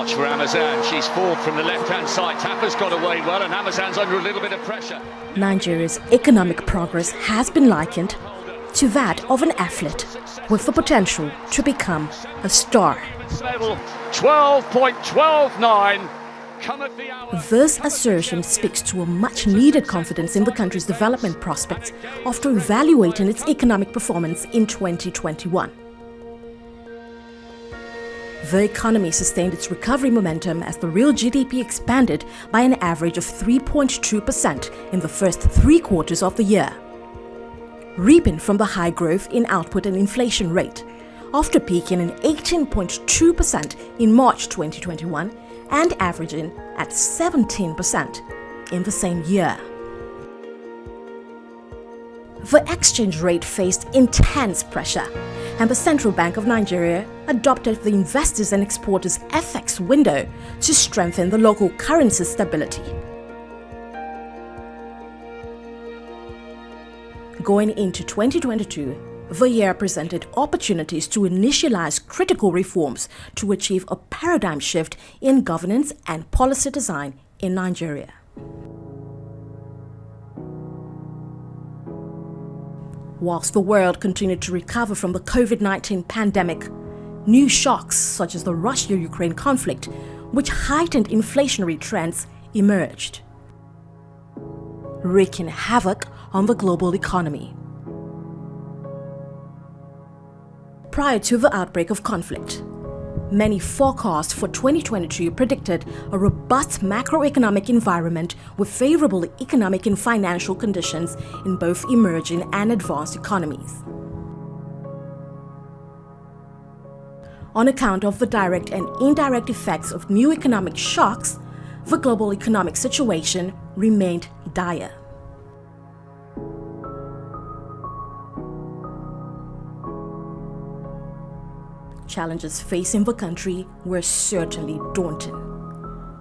watch for Amazan. She's fourth from the left-hand side. Tapper's got away well, and Amazan's under a little bit of pressure. Nigeria's economic progress has been likened to that of an athlete with the potential to become a star. 12.129. This assertion speaks to a much-needed confidence in the country's development prospects after evaluating its economic performance in 2021. The economy sustained its recovery momentum as the real GDP expanded by an average of 3.2% in the first 3 quarters of the year, reaping from the high growth in output and inflation rate, after peaking in 18.2% in March 2021 and averaging at 17% in the same year. The exchange rate faced intense pressure, and the Central Bank of Nigeria adopted the investors and exporters FX window to strengthen the local currency stability. Going into 2022, the year presented opportunities to initialize critical reforms to achieve a paradigm shift in governance and policy design in Nigeria. Whilst the world continued to recover from the COVID-19 pandemic, new shocks such as the Russia-Ukraine conflict, which heightened inflationary trends, emerged, wreaking havoc on the global economy. Prior to the outbreak of conflict, many forecasts for 2022 predicted a robust macroeconomic environment with favorable economic and financial conditions in both emerging and advanced economies. On account of the direct and indirect effects of new economic shocks, the global economic situation remained dire. Challenges facing the country were certainly daunting.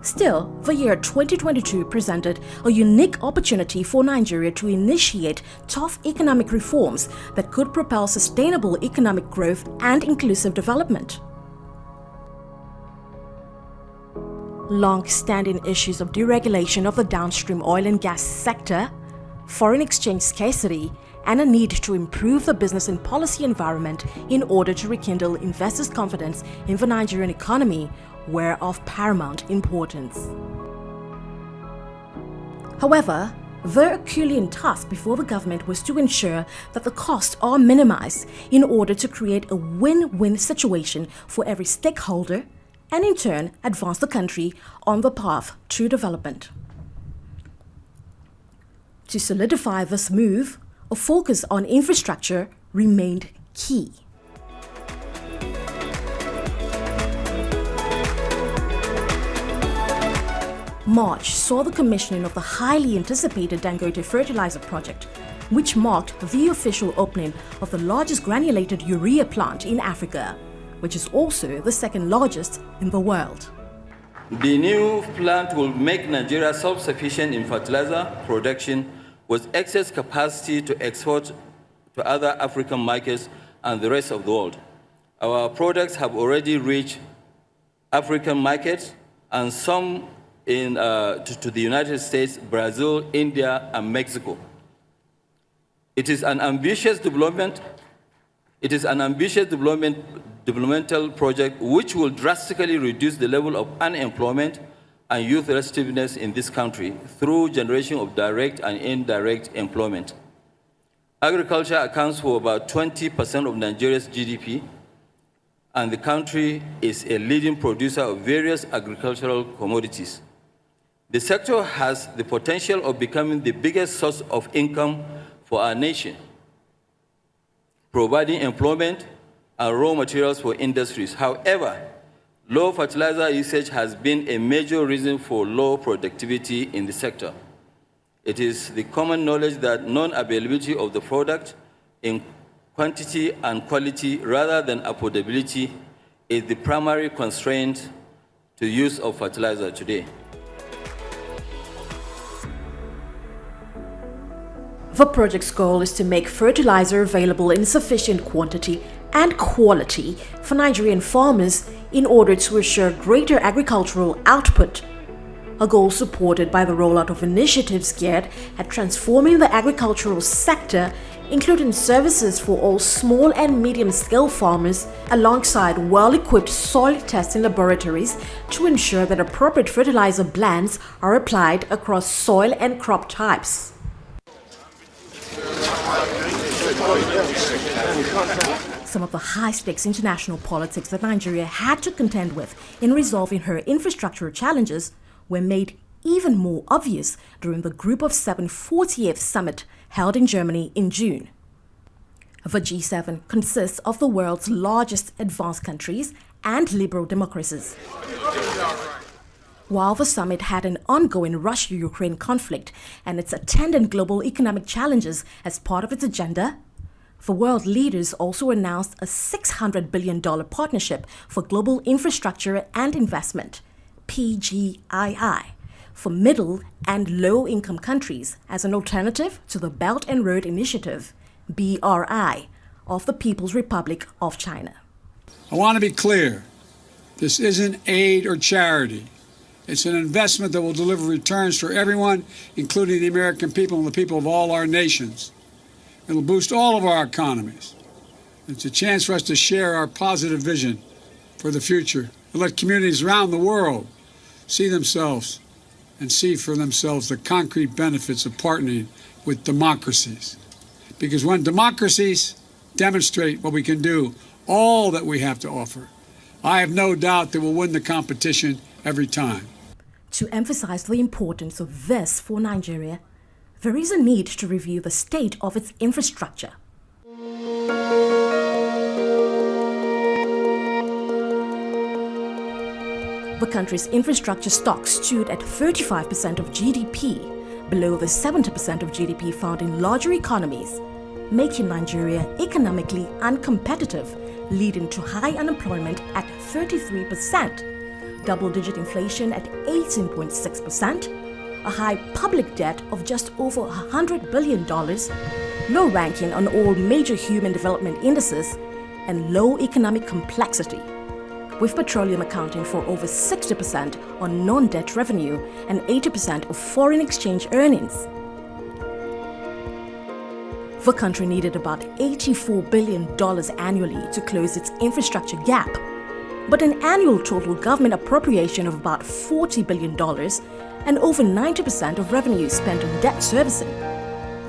Still, the year 2022 presented a unique opportunity for Nigeria to initiate tough economic reforms that could propel sustainable economic growth and inclusive development. Long-standing issues of deregulation of the downstream oil and gas sector, foreign exchange scarcity, and a need to improve the business and policy environment in order to rekindle investors' confidence in the Nigerian economy were of paramount importance. However, the Herculean task before the government was to ensure that the costs are minimized in order to create a win-win situation for every stakeholder and in turn advance the country on the path to development. To solidify this move, a focus on infrastructure remained key. March saw the commissioning of the highly anticipated Dangote fertilizer project, which marked the official opening of the largest granulated urea plant in Africa, which is also the second largest in the world. The new plant will make Nigeria self-sufficient in fertilizer production with excess capacity to export to other African markets and the rest of the world. Our products have already reached African markets and some to the United States, Brazil, India, and Mexico. It is an ambitious developmental project which will drastically reduce the level of unemployment and youth restiveness in this country through generation of direct and indirect employment. Agriculture accounts for about 20% of Nigeria's GDP, and the country is a leading producer of various agricultural commodities. The sector has the potential of becoming the biggest source of income for our nation, providing employment and raw materials for industries. However, low fertilizer usage has been a major reason for low productivity in the sector. It is the common knowledge that non-availability of the product in quantity and quality rather than affordability is the primary constraint to use of fertilizer today. The project's goal is to make fertilizer available in sufficient quantity and quality for Nigerian farmers in order to assure greater agricultural output, a goal supported by the rollout of initiatives geared at transforming the agricultural sector, including services for all small and medium-scale farmers, alongside well-equipped soil testing laboratories to ensure that appropriate fertilizer blends are applied across soil and crop types. Some of the high-stakes international politics that Nigeria had to contend with in resolving her infrastructure challenges were made even more obvious during the Group of Seven 40th Summit held in Germany in June. The G7 consists of the world's largest advanced countries and liberal democracies. While the summit had an ongoing Russia-Ukraine conflict and its attendant global economic challenges as part of its agenda, the world leaders also announced a $600 billion partnership for global infrastructure and investment, PGII, for middle and low-income countries as an alternative to the Belt and Road Initiative, BRI, of the People's Republic of China. I want to be clear. This isn't aid or charity. It's an investment that will deliver returns for everyone, including the American people and the people of all our nations. It'll boost all of our economies. It's a chance for us to share our positive vision for the future and let communities around the world see themselves and see for themselves the concrete benefits of partnering with democracies. Because when democracies demonstrate what we can do, all that we have to offer, I have no doubt that we'll win the competition every time. To emphasize the importance of this for Nigeria, there is a need to review the state of its infrastructure. The country's infrastructure stock stood at 35% of GDP, below the 70% of GDP found in larger economies, making Nigeria economically uncompetitive, leading to high unemployment at 33%, double-digit inflation at 18.6%, a high public debt of just over $100 billion, low ranking on all major human development indices, and low economic complexity, with petroleum accounting for over 60% on non-debt revenue and 80% of foreign exchange earnings. The country needed about $84 billion annually to close its infrastructure gap, but an annual total government appropriation of about $40 billion and over 90% of revenue spent on debt servicing,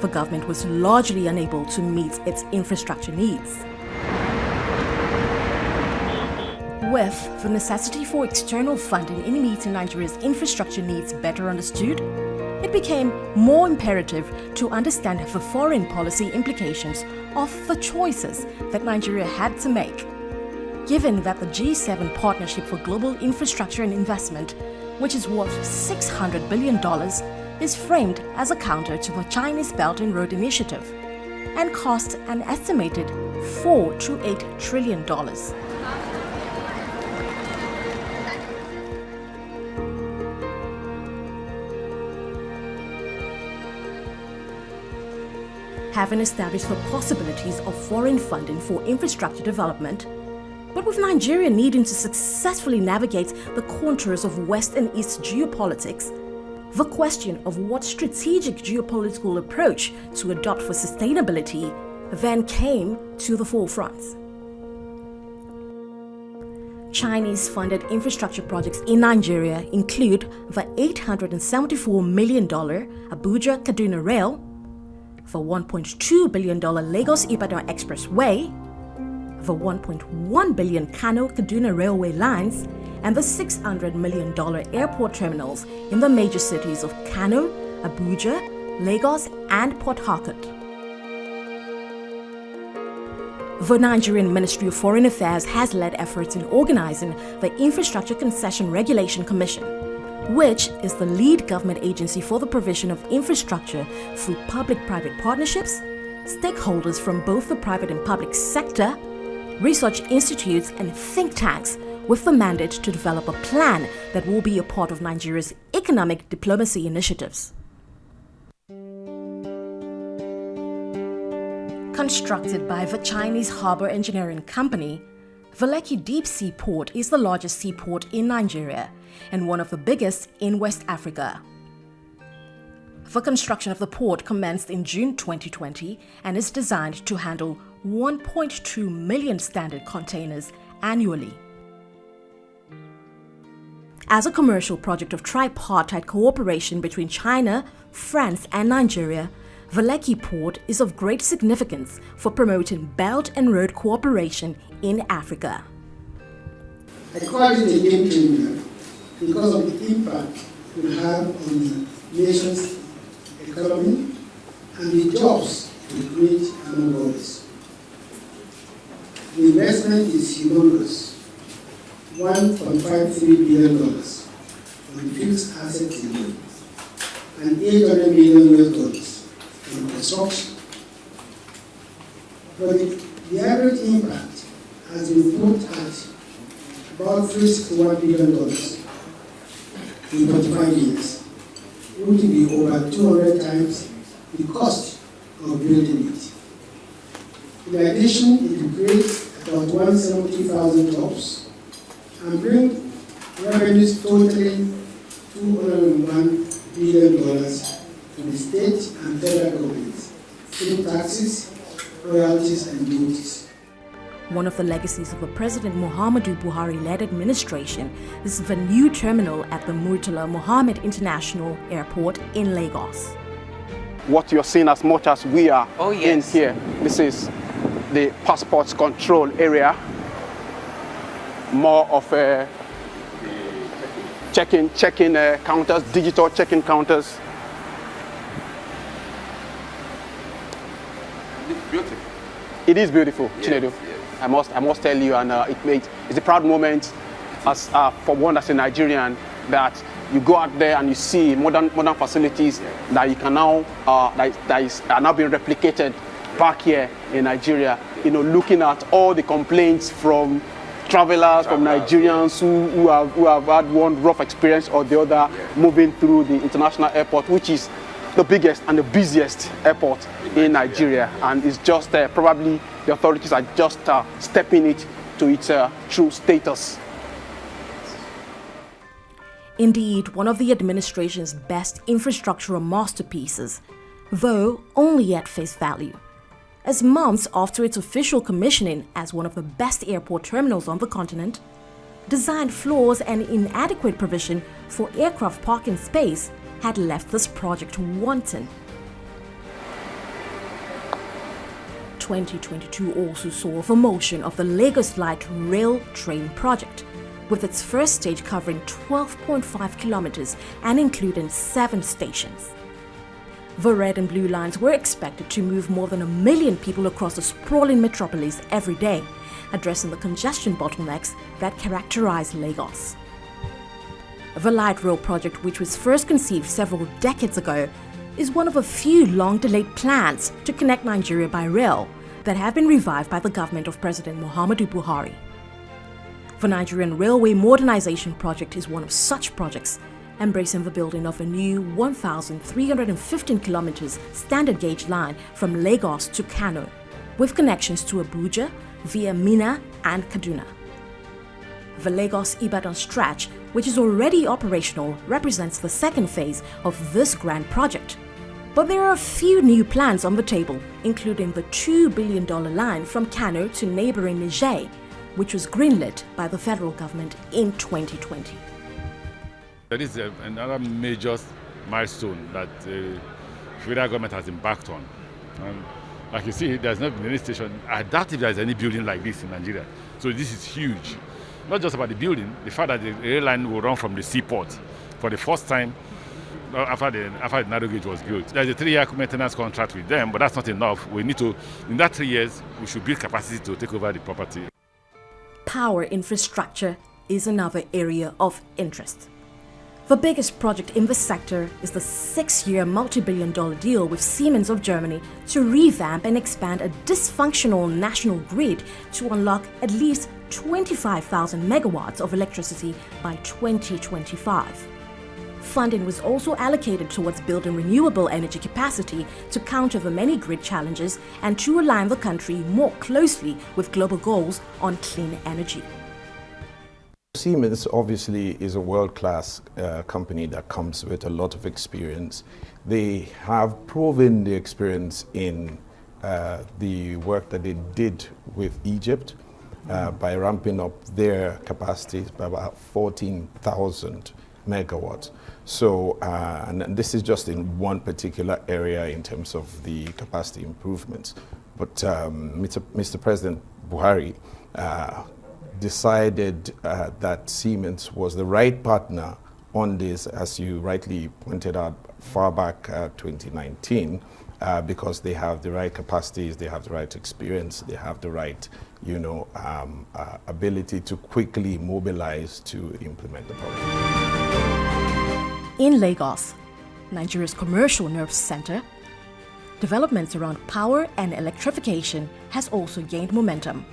the government was largely unable to meet its infrastructure needs. With the necessity for external funding in meeting Nigeria's infrastructure needs better understood, it became more imperative to understand the foreign policy implications of the choices that Nigeria had to make. Given that the G7 Partnership for Global Infrastructure and Investment, which is worth $600 billion, is framed as a counter to the Chinese Belt and Road Initiative and costs an estimated $4 to $8 trillion. Having established the possibilities of foreign funding for infrastructure development, but with Nigeria needing to successfully navigate the contours of West and East geopolitics, the question of what strategic geopolitical approach to adopt for sustainability then came to the forefront. Chinese-funded infrastructure projects in Nigeria include the $874 million Abuja-Kaduna Rail, the $1.2 billion Lagos-Ibadan Expressway, the $1.1 billion Kano-Kaduna Railway lines, and the $600 million airport terminals in the major cities of Kano, Abuja, Lagos, and Port Harcourt. The Nigerian Ministry of Foreign Affairs has led efforts in organizing the Infrastructure Concession Regulation Commission, which is the lead government agency for the provision of infrastructure through public-private partnerships, stakeholders from both the private and public sector, research institutes and think tanks, with the mandate to develop a plan that will be a part of Nigeria's economic diplomacy initiatives. Constructed by the Chinese Harbour Engineering Company, Lekki Deep Sea Port is the largest seaport in Nigeria and one of the biggest in West Africa. The construction of the port commenced in June 2020 and is designed to handle 1.2 million standard containers annually. As a commercial project of tripartite cooperation between China, France and Nigeria, the Lekki Port is of great significance for promoting Belt and Road cooperation in Africa. I call it a game changer because of the impact it will have on the nation's economy and the jobs it creates among others. The investment is humongous, $1.53 billion on fixed assets alone, and $800 million on construction. But the average impact has been put at about $361 billion in 45 years, which will be over 200 times the cost of building it. In addition, it will create about 170,000 jobs and bring revenues totaling $201 billion to the state and federal governments through taxes, royalties, and duties. One of the legacies of the President Muhammadu Buhari-led administration is the new terminal at the Murtala Mohammed International Airport in Lagos. What you're seeing as much as we are in here, this is the passports control area, more of a check-in counters, digital check-in counters. Beautiful. It is beautiful, Yes, Chinedu. yes. I must tell you, and it's a proud moment as for one as a Nigerian that you go out there and you see modern facilities that you can now that are now being replicated back here in Nigeria. You know, looking at all the complaints from travelers, from Nigerians who have had one rough experience or the other moving through the international airport, which is the biggest and the busiest airport in Nigeria, and it's just probably the authorities are just stepping it to its true status. Indeed, one of the administration's best infrastructural masterpieces, though only at face value. As months after its official commissioning as one of the best airport terminals on the continent, design flaws and inadequate provision for aircraft parking space had left this project wanting. 2022 also saw the motion of the Lagos Light Rail Train project, with its first stage covering 12.5 kilometers and including 7 stations. The red and blue lines were expected to move more than 1 million people across the sprawling metropolis every day, addressing the congestion bottlenecks that characterize Lagos. The Light Rail project, which was first conceived several decades ago, is one of a few long-delayed plans to connect Nigeria by rail that have been revived by the government of President Muhammadu Buhari. The Nigerian Railway Modernization Project is one of such projects, embracing the building of a new 1,315 kilometers standard gauge line from Lagos to Kano, with connections to Abuja via Minna and Kaduna. The Lagos-Ibadan stretch, which is already operational, represents the second phase of this grand project. But there are a few new plans on the table, including the $2 billion line from Kano to neighboring Niger, which was greenlit by the federal government in 2020. That is another major milestone that the federal government has embarked on. And like you see, there's not been any station. I doubt if there's any building like this in Nigeria. So this is huge. Not just about the building, the fact that the rail line will run from the seaport for the first time after the narrow gauge was built. There's a 3-year maintenance contract with them, but that's not enough. We need to, in that 3 years, we should build capacity to take over the property. Power infrastructure is another area of interest. The biggest project in the sector is the 6-year multi-billion-dollar deal with Siemens of Germany to revamp and expand a dysfunctional national grid to unlock at least 25,000 megawatts of electricity by 2025. Funding was also allocated towards building renewable energy capacity to counter the many grid challenges and to align the country more closely with global goals on clean energy. Siemens obviously is a world-class company that comes with a lot of experience. They have proven the experience in the work that they did with Egypt by ramping up their capacities by about 14,000 megawatts. So, and this is just in one particular area in terms of the capacity improvements. But Mr. President Buhari decided that Siemens was the right partner on this, as you rightly pointed out, far back 2019, because they have the right capacities, they have the right experience, they have the right, ability to quickly mobilize to implement the project. In Lagos, Nigeria's commercial nerve center, developments around power and electrification has also gained momentum.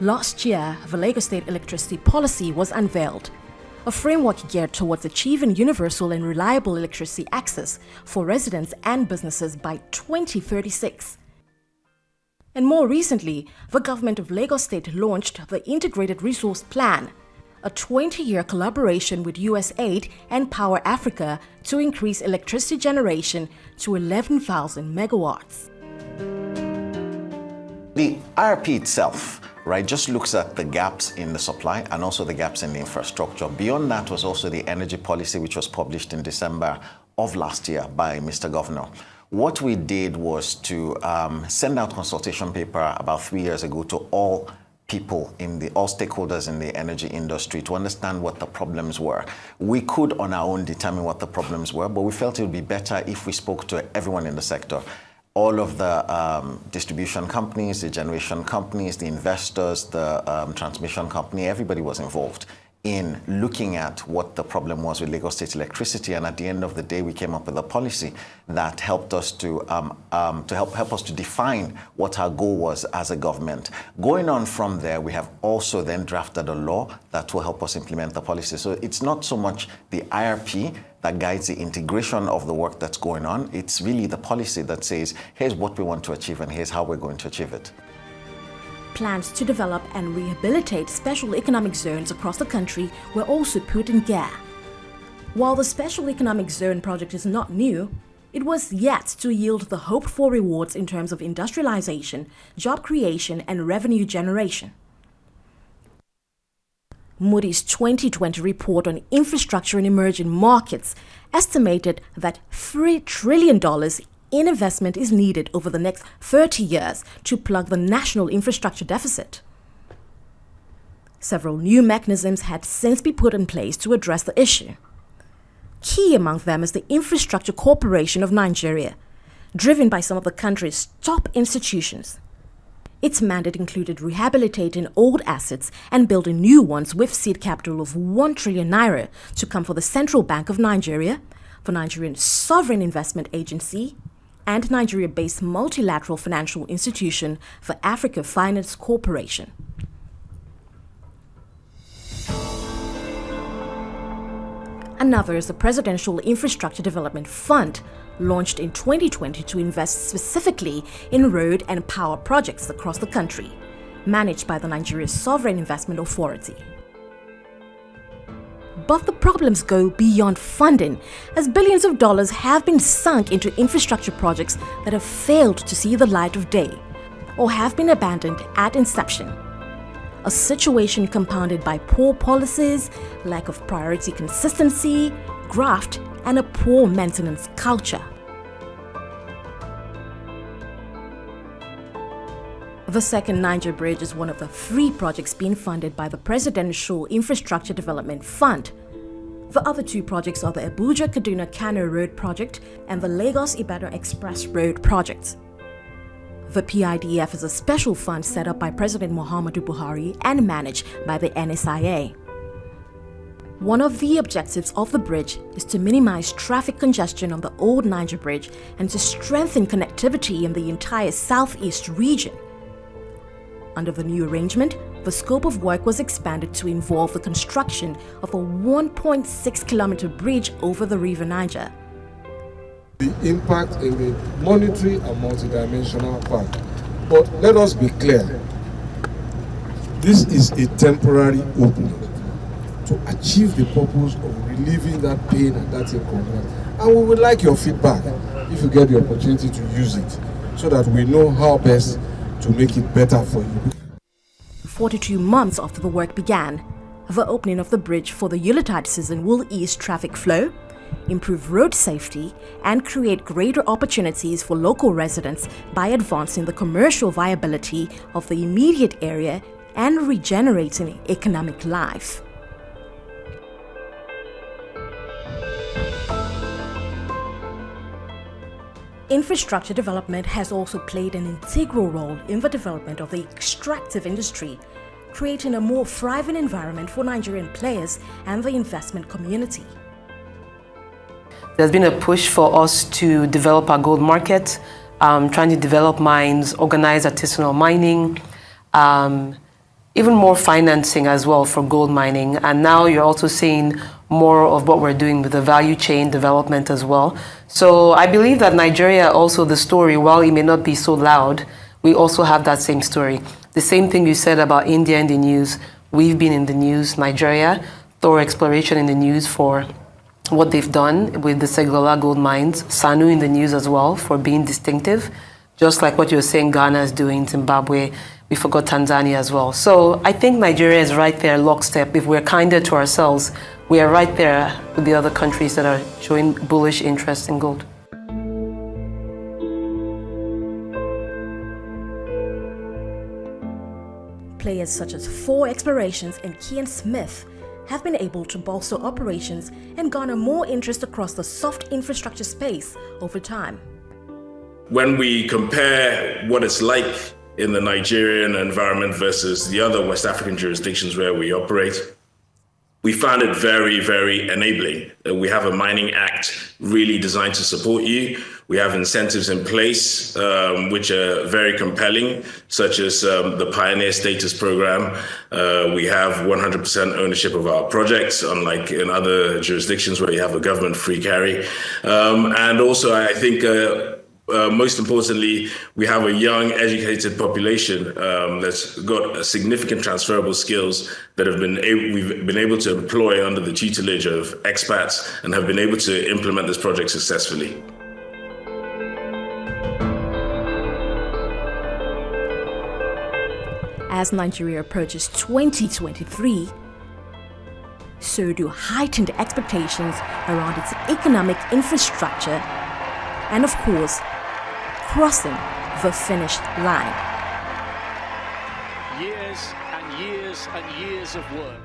Last year, the Lagos State Electricity Policy was unveiled, a framework geared towards achieving universal and reliable electricity access for residents and businesses by 2036. And more recently, the government of Lagos State launched the Integrated Resource Plan, a 20-year collaboration with USAID and Power Africa to increase electricity generation to 11,000 megawatts. The IRP itself, right, just looks at the gaps in the supply and also the gaps in the infrastructure. Beyond that was also the energy policy, which was published in December of last year by Mr. Governor. What we did was to send out consultation paper about 3 years ago to all people all stakeholders in the energy industry to understand what the problems were. We could on our own determine what the problems were, but we felt it would be better if we spoke to everyone in the sector. All of the distribution companies, the generation companies, the investors, the transmission company, everybody was involved in looking at what the problem was with Lagos State Electricity. And at the end of the day, we came up with a policy that helped us to help us to define what our goal was as a government. Going on from there, we have also then drafted a law that will help us implement the policy. So it's not so much the IRP that guides the integration of the work that's going on. It's really the policy that says, here's what we want to achieve and here's how we're going to achieve it. Plans to develop and rehabilitate special economic zones across the country were also put in gear. While the Special Economic Zone project is not new, it was yet to yield the hoped-for rewards in terms of industrialization, job creation, and revenue generation. Moody's 2020 report on infrastructure in emerging markets estimated that $3 trillion in investment is needed over the next 30 years to plug the national infrastructure deficit. Several new mechanisms had since been put in place to address the issue. Key among them is the Infrastructure Corporation of Nigeria, driven by some of the country's top institutions. Its mandate included rehabilitating old assets and building new ones with seed capital of 1 trillion naira to come for the Central Bank of Nigeria, the Nigerian Sovereign Investment Agency, and Nigeria-based multilateral financial institution for Africa Finance Corporation. Another is the Presidential Infrastructure Development Fund, launched in 2020 to invest specifically in road and power projects across the country, managed by the Nigeria Sovereign Investment Authority. But the problems go beyond funding, as billions of dollars have been sunk into infrastructure projects that have failed to see the light of day or have been abandoned at inception. A situation compounded by poor policies, lack of priority consistency, graft, and a poor maintenance culture. The second Niger Bridge is one of the 3 projects being funded by the Presidential Infrastructure Development Fund. The other 2 projects are the Abuja-Kaduna-Kano Road Project and the Lagos-Ibadan Express Road Project. The PIDF is a special fund set up by President Muhammadu Buhari and managed by the NSIA. One of the objectives of the bridge is to minimize traffic congestion on the old Niger Bridge and to strengthen connectivity in the entire southeast region. Under the new arrangement, the scope of work was expanded to involve the construction of a 1.6-kilometer bridge over the River Niger. The impact in the monetary and multidimensional part. But let us be clear, this is a temporary opening to achieve the purpose of relieving that pain and that inconvenience. And we would like your feedback if you get the opportunity to use it, so that we know how best to make it better for you. 42 months after the work began, the opening of the bridge for the Yuletide season will ease traffic flow, improve road safety, and create greater opportunities for local residents by advancing the commercial viability of the immediate area and regenerating economic life. Infrastructure development has also played an integral role in the development of the extractive industry, creating a more thriving environment for Nigerian players and the investment community. There's been a push for us to develop our gold market, trying to develop mines, organize artisanal mining, even more financing as well for gold mining. And now you're also seeing more of what we're doing with the value chain development as well. So I believe that Nigeria also, the story, while it may not be so loud, we also have that same story. The same thing you said about India in the news, we've been in the news. Nigeria, Thor Exploration in the news for what they've done with the Segola gold mines. Sanu in the news as well for being distinctive, just like what you're saying Ghana is doing, Zimbabwe. We forgot Tanzania as well. So I think Nigeria is right there lockstep. If we're kinder to ourselves, we are right there with the other countries that are showing bullish interest in gold. Players such as Thor Explorations and Kian Smith have been able to bolster operations and garner more interest across the soft infrastructure space over time. When we compare what it's like in the Nigerian environment versus the other West African jurisdictions where we operate, we found it very, very enabling. We have a mining act really designed to support you. We have incentives in place which are very compelling, such as the Pioneer Status Program. We have 100% ownership of our projects, unlike in other jurisdictions where you have a government free carry. And also, I think, most importantly, we have a young, educated population that's got significant transferable skills that we've been able to employ under the tutelage of expats and have been able to implement this project successfully. As Nigeria approaches 2023, so do heightened expectations around its economic infrastructure and, of course, crossing the finish line. Years and years and years of work.